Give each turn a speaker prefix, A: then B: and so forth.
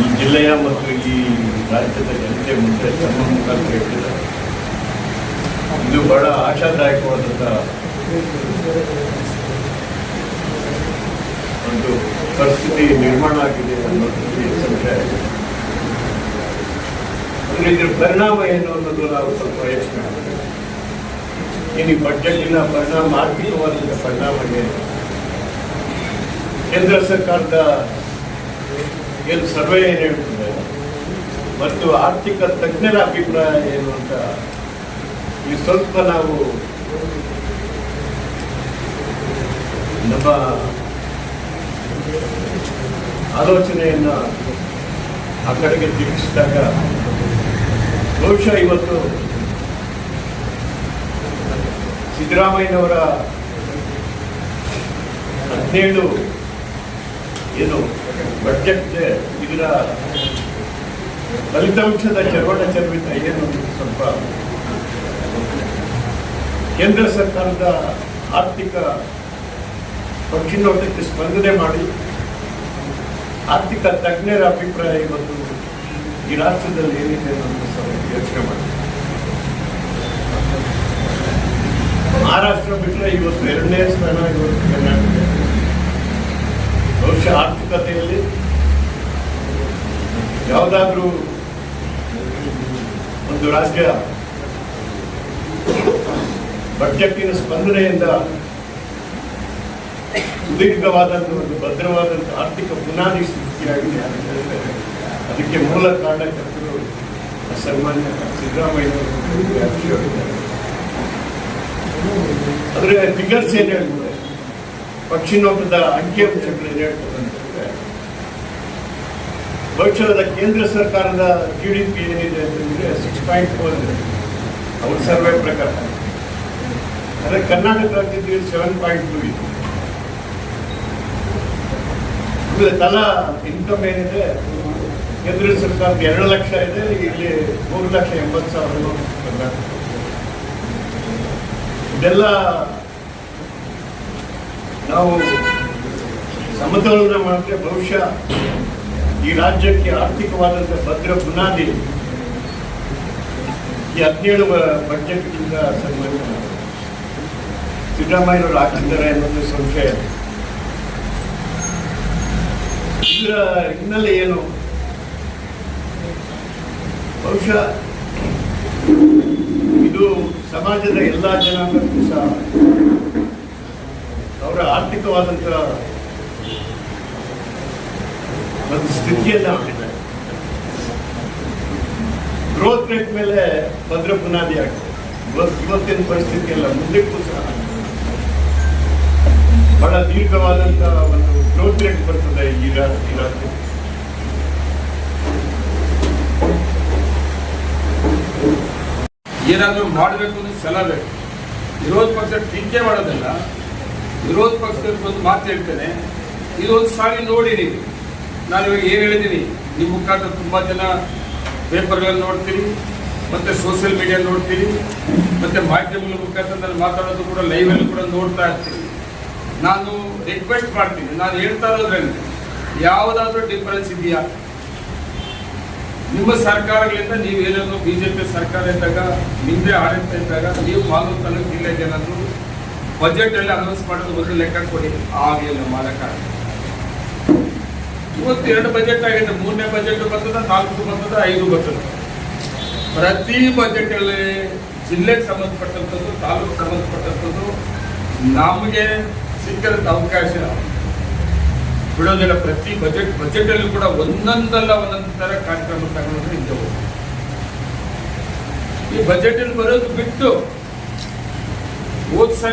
A: ಈ ಜಿಲ್ಲೆಯ ಮತ್ತು ಈ ರಾಜ್ಯದ ಜನತೆ ಮುಂದೆ ತಮ್ಮ ಮುಖಾಂತರ ಇಟ್ಟಿದ್ದಾರೆ. ಇದು ಬಹಳ ಆಶಾದಾಯಕವಾದಂಥ ಒಂದು ಪರಿಸ್ಥಿತಿ ನಿರ್ಮಾಣ ಆಗಿದೆ ಅನ್ನೋದಕ್ಕೆ ಸಂಶಯ ಇದೆ. ಅಂದರೆ ಇದರ ಪರಿಣಾಮ ಏನು ಅನ್ನೋದು ನಾವು ಸ್ವಲ್ಪ ಯೋಚನೆ ಮಾಡಬೇಕು. ಇನ್ನು ಈ ಬಜೆಟಿನ ಪರಿಣಾಮ, ಆರ್ಥಿಕವಾದಂಥ ಪರಿಣಾಮ ಏನು, ಕೇಂದ್ರ ಸರ್ಕಾರದ ಏನು ಸರ್ವೆ ಏನು ಹೇಳ್ತದೆ ಮತ್ತು ಆರ್ಥಿಕ ತಜ್ಞರ ಅಭಿಪ್ರಾಯ ಏನು ಅಂತ ಈ ಸ್ವಲ್ಪ ನಾವು ನಮ್ಮ ಆಲೋಚನೆಯನ್ನು ಆ ಕಡೆಗೆ ತಿರುಗಿಸಿದಾಗ ಬಹುಶಃ ಇವತ್ತು ಸಿದ್ದರಾಮಯ್ಯನವರ 17 ಏನು ಬಜೆಟ್ ಇದರ ಫಲಿತಾಂಶದ ಚರ್ವಿತ ಏನು ಸ್ವಲ್ಪ ಕೇಂದ್ರ ಸರ್ಕಾರದ ಆರ್ಥಿಕ ಪಕ್ಷಿನೋಟಕ್ಕೆ ಸ್ಪಂದನೆ ಮಾಡಿ ಆರ್ಥಿಕ ತಜ್ಞರ ಅಭಿಪ್ರಾಯ ಇವತ್ತು ಈ ರಾಷ್ಟ್ರದಲ್ಲಿ ಏನಿದೆ ಅನ್ನೋದು ಸ್ವಲ್ಪ ಯೋಚನೆ ಮಾಡಿ. ಮಹಾರಾಷ್ಟ್ರ ಬಿಟ್ಟರೆ ಇವತ್ತು 2ನೇ ಸ್ಥಾನ ಇವತ್ತು ಕರ್ನಾಟಕ. ಬಹುಶಃ ಆರ್ಥಿಕತೆಯಲ್ಲಿ ಯಾವುದಾದ್ರೂ ಒಂದು ರಾಜ್ಯ ಬಜೆಟ್ಟಿನ ಸ್ಪಂದನೆಯಿಂದ ಸುದೀರ್ಘವಾದಂಥ ಒಂದು ಭದ್ರವಾದಂಥ ಆರ್ಥಿಕ ಬುನಾದಿ ಸೃಷ್ಟಿಯಾಗಿದೆ ಅಂತ ಹೇಳಿದರೆ ಅದಕ್ಕೆ ಮೂಲ ಕಾರಣಕರ್ತರು ಸನ್ಮಾನ್ಯ ಸಿದ್ದರಾಮಯ್ಯನವರು. ಆದರೆ ಫಿಗರ್ಸ್ ಏನು ಹೇಳ್ತದೆ, ಪಕ್ಷಿನೋಟದ ಅಂಕಿಅಂಶಗಳು ಏನು ಹೇಳ್ತದೆ ಅಂತಂದರೆ ಬಹುಶಃ ಕೇಂದ್ರ ಸರ್ಕಾರದ GDP ಏನಿದೆ ಅಂತಂದರೆ 6.4 ಅವ್ರ ಸರ್ವೆ ಪ್ರಕಾರ. ಆದರೆ ಕರ್ನಾಟಕ ರಾಜ್ಯದಲ್ಲಿ 7.2 ಇದೆ. ಆಮೇಲೆ ತಲಾ ಇನ್ಕಮ್ ಏನಿದೆ ಕೇಂದ್ರ ಸರ್ಕಾರದ 2 ಲಕ್ಷ ಇದೆ, ಇಲ್ಲಿ 3,80,000 ಕರ್ನಾಟಕ. ಇದೆಲ್ಲ ನಾವು ಸಮತೋಲನ ಮಾಡಿದ್ರೆ ಬಹುಶಃ ಈ ರಾಜ್ಯಕ್ಕೆ ಆರ್ಥಿಕವಾದಂಥ ಭದ್ರ ಬುನಾದಿ ಈ 17 ಬಜೆಟ್ಗಿಂತ ಸನ್ಮಾನ್ಯ ಸಿದ್ದರಾಮಯ್ಯನವರು ಹಾಕಿದ್ದಾರೆ ಅನ್ನೋದು ಸಂಶಯ. ಇದರ ಹಿನ್ನೆಲೆ ಏನು, ಬಹುಶಃ ಇದು ಸಮಾಜದ ಎಲ್ಲ ಜನಾಂಗಕ್ಕೂ ಸಹ ಅವರ ಆರ್ಥಿಕವಾದಂಥ ಒಂದು ಸ್ಥಿತಿಯನ್ನು ಮಾಡಿದ್ದಾರೆ. ಗ್ರೋತ್ ರೇಟ್ ಮೇಲೆ ಭದ್ರ ಬುನಾದಿ ಆಗ್ತದೆ. ಇವತ್ತಿನ ಪರಿಸ್ಥಿತಿ ಎಲ್ಲ ಮುಂದಕ್ಕೂ ಸಹ ಬಹಳ ದೀರ್ಘವಾದಂಥ ಒಂದು ಗ್ರೋತ್ ರೇಟ್ ಬರ್ತದೆ ಈ ರಾಜ್ಯ.
B: ಏನಾದರೂ ಮಾಡಬೇಕು ಅಂದ್ರೆ ಸಲ ಬೇಕು. ವಿರೋಧ ಪಕ್ಷ ಟೀಕೆ ಮಾಡೋದಲ್ಲ, ವಿರೋಧ ಪಕ್ಷದ ಒಂದು ಮಾತು ಹೇಳ್ತೇನೆ, ಇದೊಂದು ಸಾರಿ ನೋಡಿರಿ. ನಾನು ಇವಾಗ ಏನು ಹೇಳಿದ್ದೀನಿ, ನಿಮ್ಮ ಮುಖಾಂತರ ತುಂಬ ಜನ ಪೇಪರ್ಗಳನ್ನು ನೋಡ್ತೀರಿ, ಮತ್ತು ಸೋಷಿಯಲ್ ಮೀಡಿಯಾ ನೋಡ್ತೀರಿ, ಮತ್ತು ಮಾಧ್ಯಮಗಳ ಮುಖಾಂತರ ನಾನು ಮಾತಾಡೋದು ಕೂಡ ಲೈವಲ್ಲಿ ಕೂಡ ನೋಡ್ತಾ ಇರ್ತೀನಿ. ನಾನು ರಿಕ್ವೆಸ್ಟ್ ಮಾಡ್ತೀನಿ, ನಾನು ಹೇಳ್ತಾ ಇರೋದ್ರಲ್ಲಿ ಯಾವುದಾದ್ರೂ ಡಿಫರೆನ್ಸ್ ಇದೆಯಾ? ನಿಮ್ಮ ಸರ್ಕಾರಗಳಿಂದ ನೀವೇನಾದರೂ BJP ಸರ್ಕಾರ ಇದ್ದಾಗ, ನಿಮ್ಮದೇ ಆಡಳಿತ ಇದ್ದಾಗ ನೀವು ಮಾಲೂರು ತಾಲೂಕು ಜಿಲ್ಲೆಗೆ ಏನಾದರೂ ಬಜೆಟಲ್ಲಿ ಅನೌನ್ಸ್ ಮಾಡೋದು ಒಂದು ಲೆಕ್ಕ ಕೊಡಿ. ಆಗಲಿಲ್ಲ ಮಾಡೋಕ್ಕಾಗ. ಇವತ್ತು 2 ಬಜೆಟ್ ಆಗಿದೆ, 3ನೇ ಬಜೆಟ್ ಬರ್ತದೆ, 4 ಬರ್ತದೆ, 5 ಬರ್ತದೆ. ಪ್ರತಿ ಬಜೆಟಲ್ಲಿ ಜಿಲ್ಲೆಗೆ ಸಂಬಂಧಪಟ್ಟಂಥದ್ದು, ತಾಲೂಕು ಸಂಬಂಧಪಟ್ಟಂಥದ್ದು ನಮಗೆ ಸಿಕ್ಕಿದಂಥ ಅವಕಾಶ ಬಿಡೋದಿಲ್ಲ. ಪ್ರತಿ ಬಜೆಟಲ್ಲೂ ಕೂಡ ಒಂದೊಂದಲ್ಲ ಒಂದೊಂದು ಥರ ಕಾರ್ಯಕ್ರಮ ತಗೊಂಡ್ರೆ ಇದ್ದವು. ಈ ಬಜೆಟಲ್ಲಿ ಬರೋದು ಬಿಟ್ಟು ಹೋದ